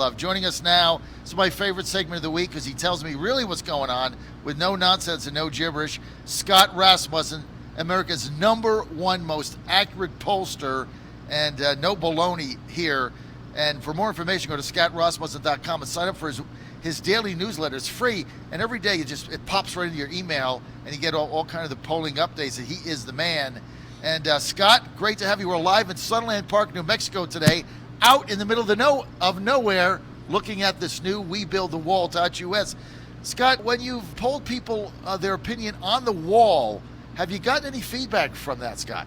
love. Joining us now, this is my favorite segment of the week because he tells me really what's going on with no nonsense and no gibberish. Scott Rasmussen, America's #1 most accurate pollster, and no baloney here. And for more information, go to scottrasmussen.com and sign up for his daily newsletter. It's free, and every day it pops right into your email, and you get all kind of the polling updates, and he is the man. And Scott, great to have you. We're live in Sunland Park, New Mexico today, out in the middle of nowhere, looking at this new WeBuildTheWall.us. Scott, when you've polled people their opinion on the wall, have you gotten any feedback from that, Scott?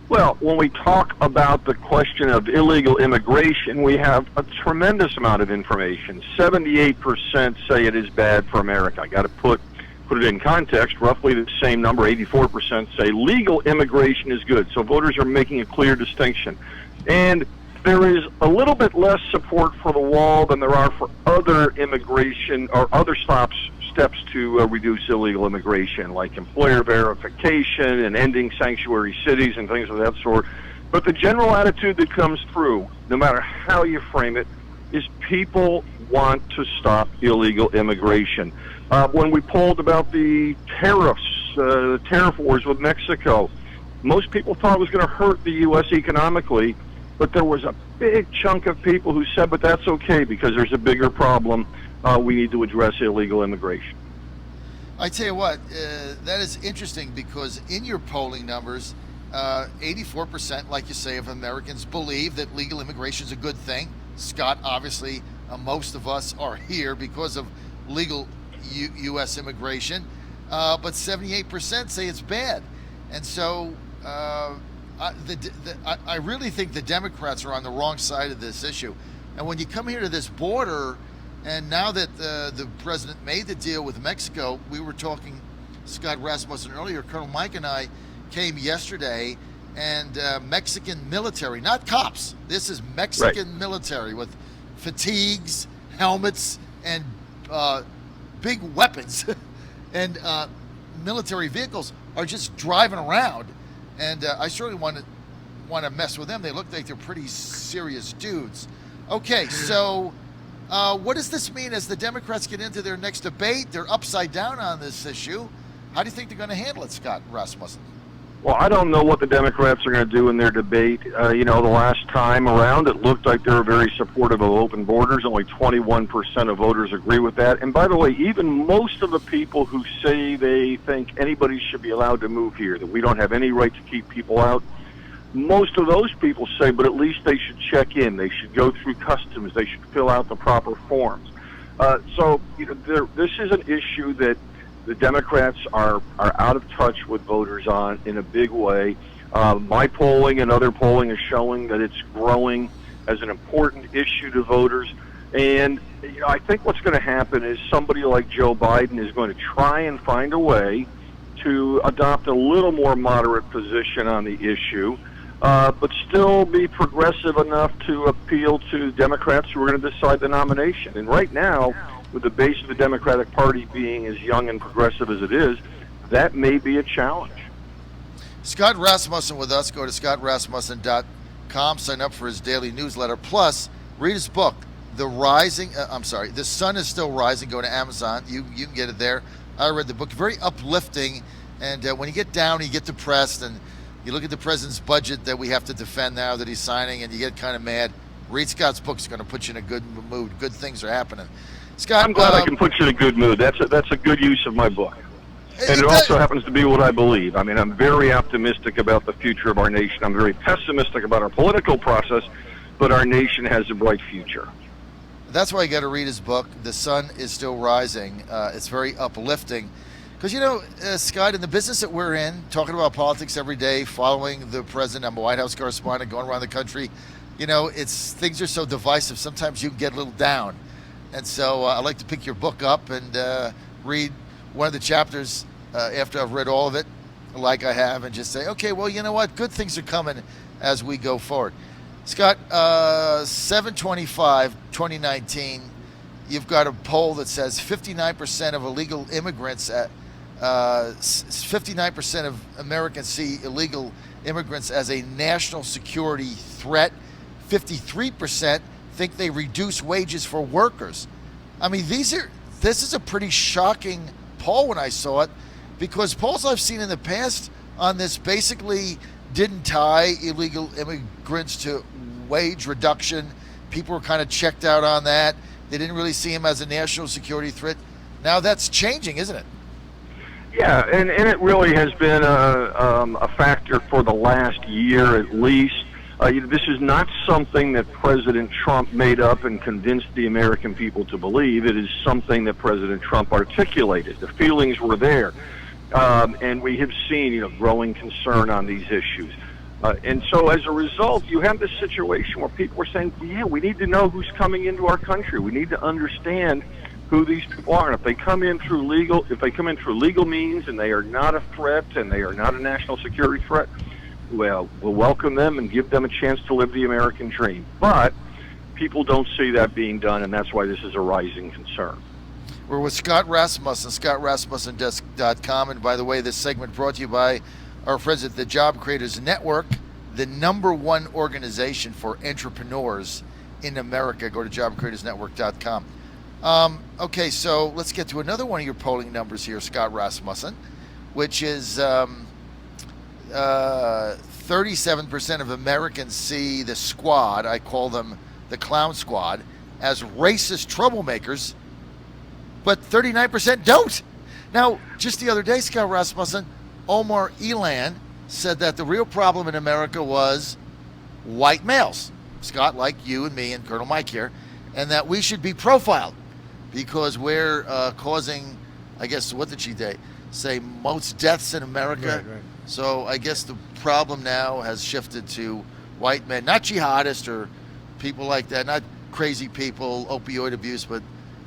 Well, when we talk about the question of illegal immigration, we have a tremendous amount of information. 78% say it is bad for America. I got to put it in context. Roughly the same number, 84%, say legal immigration is good. So voters are making a clear distinction. And there is a little bit less support for the wall than there are for other immigration or other steps to reduce illegal immigration, like employer verification and ending sanctuary cities and things of that sort. But the general attitude that comes through, no matter how you frame it, is people want to stop illegal immigration. When we polled about the tariffs, the tariff wars with Mexico, most people thought it was going to hurt the U.S. economically, but there was a big chunk of people who said, but that's okay because there's a bigger problem. We need to address illegal immigration. I tell you what, that is interesting because in your polling numbers, 84%, like you say, of Americans believe that legal immigration is a good thing. Scott, obviously, most of us are here because of legal U.S. immigration, but 78% say it's bad. And so I really think the Democrats are on the wrong side of this issue. And when you come here to this border, and now that the president made the deal with Mexico, we were talking, Scott Rasmussen earlier, Colonel Mike and I came yesterday, and Mexican military, not cops, this is Mexican military with fatigues, helmets, and big weapons and military vehicles are just driving around. And I certainly want to mess with them. They look like they're pretty serious dudes. Okay, so what does this mean as the Democrats get into their next debate? They're upside down on this issue. How do you think they're going to handle it, Scott Rasmussen? Well, I don't know what the Democrats are going to do in their debate. The last time around, it looked like they were very supportive of open borders. Only 21% of voters agree with that. And by the way, even most of the people who say they think anybody should be allowed to move here, that we don't have any right to keep people out, most of those people say, but at least they should check in. They should go through customs. They should fill out the proper forms. This is an issue that the Democrats are out of touch with voters on in a big way. My polling and other polling is showing that it's growing as an important issue to voters. And I think what's going to happen is somebody like Joe Biden is going to try and find a way to adopt a little more moderate position on the issue, but still be progressive enough to appeal to Democrats who are going to decide the nomination. And right now, with the base of the Democratic Party being as young and progressive as it is, that may be a challenge. Scott Rasmussen with us. Go to scottrasmussen.com, sign up for his daily newsletter. Plus, read his book, The Sun is Still Rising. Go to Amazon. You can get it there. I read the book. Very uplifting. And when you get down, you get depressed, and you look at the president's budget that we have to defend now that he's signing, and you get kind of mad. Read Scott's book. It's going to put you in a good mood. Good things are happening. Scott, I'm glad I can put you in a good mood. That's a good use of my book. And it also happens to be what I believe. I mean, I'm very optimistic about the future of our nation. I'm very pessimistic about our political process, but our nation has a bright future. That's why you got to read his book, The Sun is Still Rising. It's very uplifting. Because, Scott, in the business that we're in, talking about politics every day, following the president, I'm a White House correspondent, going around the country, things are so divisive. Sometimes you can get a little down. And so I like to pick your book up and read one of the chapters after I've read all of it, like I have, and just say, okay, well, you know what? Good things are coming as we go forward. Scott, 7/25/2019, you've got a poll that says 59% of illegal immigrants, 59% of Americans see illegal immigrants as a national security threat. 53% think they reduce wages for workers. I mean, this is a pretty shocking poll when I saw it, because polls I've seen in the past on this basically didn't tie illegal immigrants to wage reduction. People were kind of checked out on that. They didn't really see him as a national security threat. Now that's changing, isn't it? Yeah, and it really has been a factor for the last year at least. This is not something that President Trump made up and convinced the American people to believe. It is something that President Trump articulated. The feelings were there. And we have seen, growing concern on these issues. And so as a result, you have this situation where people are saying, yeah, we need to know who's coming into our country. We need to understand who these people are. And if they come in through legal means and they are not a threat and they are not a national security threat, well, we'll welcome them and give them a chance to live the American dream. But people don't see that being done, and that's why this is a rising concern. We're with Scott Rasmussen, ScottRasmussenDesk.com. And by the way, this segment brought to you by our friends at the Job Creators Network, the #1 organization for entrepreneurs in America. Go to JobCreatorsNetwork.com. Okay, so let's get to another one of your polling numbers here, Scott Rasmussen, which is 37% of Americans see the squad, I call them the clown squad, as racist troublemakers, but 39% don't. Now, just the other day, Scott Rasmussen, Omar Elan said that the real problem in America was white males, Scott, like you and me and Colonel Mike here, and that we should be profiled because we're causing, I guess, what did she say, most deaths in America? Right. So I guess the problem now has shifted to white men, not jihadists or people like that, not crazy people, opioid abuse, but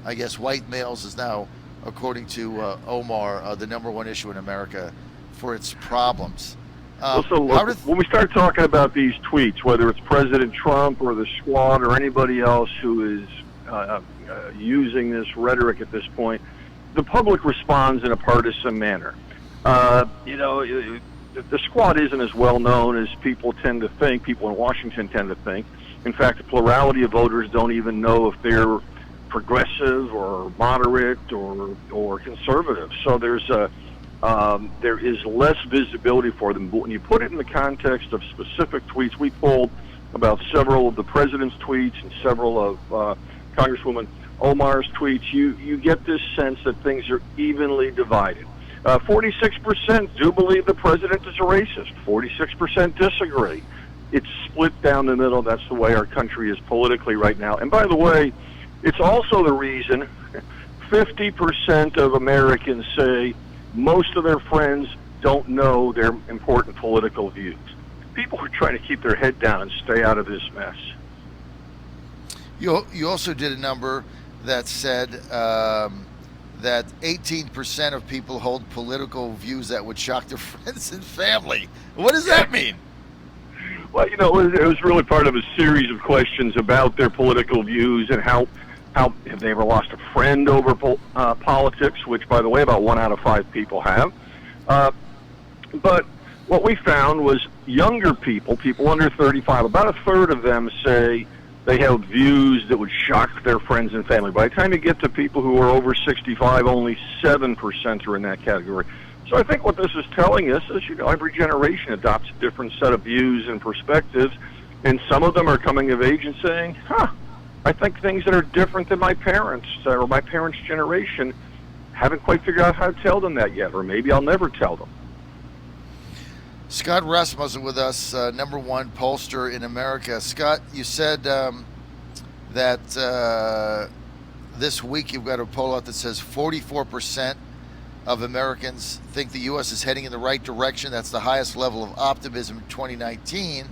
I guess white males is now, according to Omar, the #1 issue in America for its problems. When we start talking about these tweets, whether it's President Trump or the squad or anybody else who is using this rhetoric at this point, the public responds in a partisan manner. The squad isn't as well known as people tend to think, people in Washington tend to think. In fact, the plurality of voters don't even know if they're progressive or moderate or conservative. So there is less visibility for them. But when you put it in the context of specific tweets, we polled about several of the president's tweets and several of Congresswoman Omar's tweets. You get this sense that things are evenly divided. 46% do believe the president is a racist. 46% disagree. It's split down the middle. That's the way our country is politically right now. And by the way, it's also the reason 50% of Americans say most of their friends don't know their important political views. People are trying to keep their head down and stay out of this mess. You also did a number that said that 18% of people hold political views that would shock their friends and family. What does that mean? Well, it was really part of a series of questions about their political views and how have they ever lost a friend over politics, which, by the way, about 1 out of 5 people have. But what we found was younger people under 35, about a third of them say they have views that would shock their friends and family. By the time you get to people who are over 65, only 7% are in that category. So I think what this is telling us is, every generation adopts a different set of views and perspectives, and some of them are coming of age and saying, I think things that are different than my parents or my parents' generation, haven't quite figured out how to tell them that yet, or maybe I'll never tell them. Scott Rasmussen with us, #1 pollster in America. Scott, you said that this week you've got a poll out that says 44% of Americans think the U.S. is heading in the right direction. That's the highest level of optimism in 2019.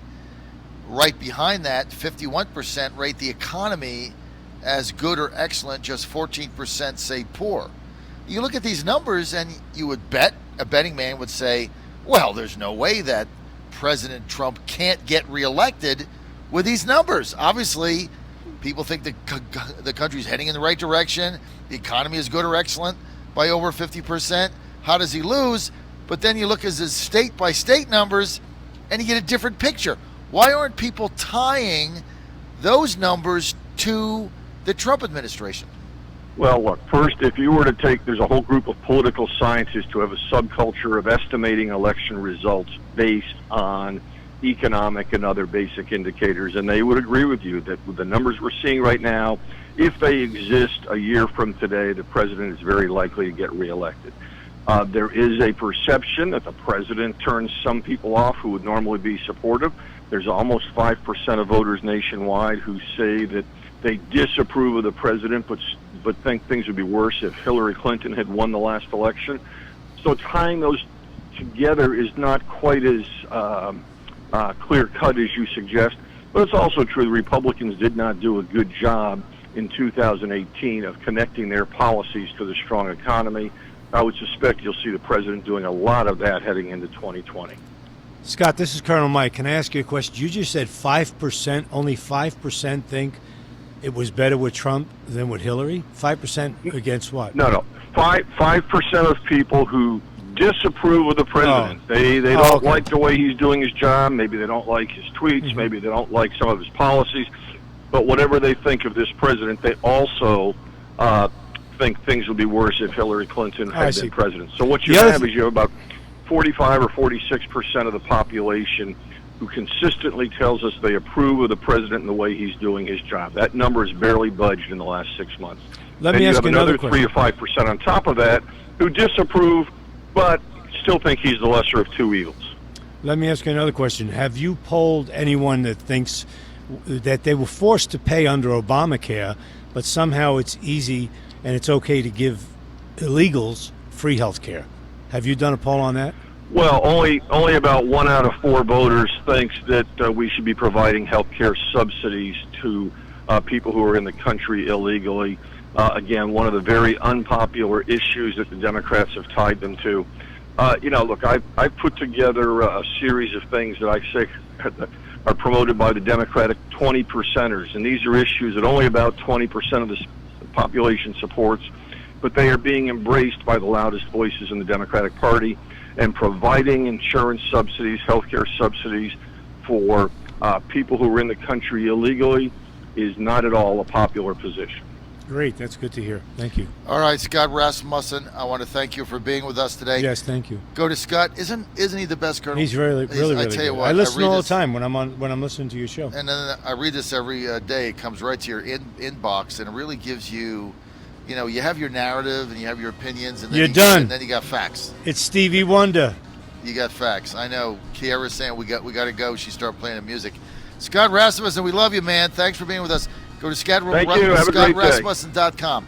Right behind that, 51% rate the economy as good or excellent. Just 14% say poor. You look at these numbers and you would bet, a betting man would say, well, there's no way that President Trump can't get reelected with these numbers. Obviously, people think the country's heading in the right direction. The economy is good or excellent by over 50%. How does he lose? But then you look at his state-by-state numbers and you get a different picture. Why aren't people tying those numbers to the Trump administration? Well, look, first, if you were to take, there's a whole group of political scientists who have a subculture of estimating election results based on economic and other basic indicators, and they would agree with you that with the numbers we're seeing right now, if they exist a year from today, the president is very likely to get reelected. There is a perception that the president turns some people off who would normally be supportive. There's almost 5% of voters nationwide who say that they disapprove of the president, but think things would be worse if Hillary Clinton had won the last election. So tying those together is not quite as clear-cut as you suggest. But it's also true the Republicans did not do a good job in 2018 of connecting their policies to the strong economy. I would suspect you'll see the president doing a lot of that heading into 2020. Scott, this is Colonel Mike. Can I ask you a question? You just said 5%, only 5% think it was better with Trump than with Hillary? 5% against what? No. 5% of people who disapprove of the president. Oh. They don't like the way he's doing his job. Maybe they don't like his tweets. Mm-hmm. Maybe they don't like some of his policies. But whatever they think of this president, they also think things would be worse if Hillary Clinton had been president. So what you have is you have about 45 or 46% of the population who consistently tells us they approve of the president and the way he's doing his job. That number has barely budged in the last 6 months. Let me ask you another question. 3 to 5% on top of that who disapprove but still think he's the lesser of two evils. Let me ask you another question. Have you polled anyone that thinks that they were forced to pay under Obamacare, but somehow it's easy and it's okay to give illegals free health care? Have you done a poll on that? Well, only about 1 out of 4 voters thinks that we should be providing health care subsidies to people who are in the country illegally. Again, one of the very unpopular issues that the Democrats have tied them to. Look, I've put together a series of things that I say are promoted by the Democratic 20%ers, and these are issues that only about 20% of the population supports, but they are being embraced by the loudest voices in the Democratic Party, and providing insurance subsidies, healthcare subsidies for people who are in the country illegally is not at all a popular position. Great, that's good to hear. Thank you. All right, Scott Rasmussen, I want to thank you for being with us today. Yes, thank you. Go to Scott. Isn't he the best Colonel? He's really I tell you good. what, I listen all the this, time when I'm listening to your show. And then I read this every day. It comes right to your inbox, and it really gives you, you have your narrative and you have your opinions, and then You're done. And then you got facts. It's Stevie Wonder. You got facts. I know. Kiara's saying we got to go. She started playing the music. Scott Rasmussen, we love you, man. Thanks for being with us. Go to Thank you. Have a great day. ScottRasmussen.com.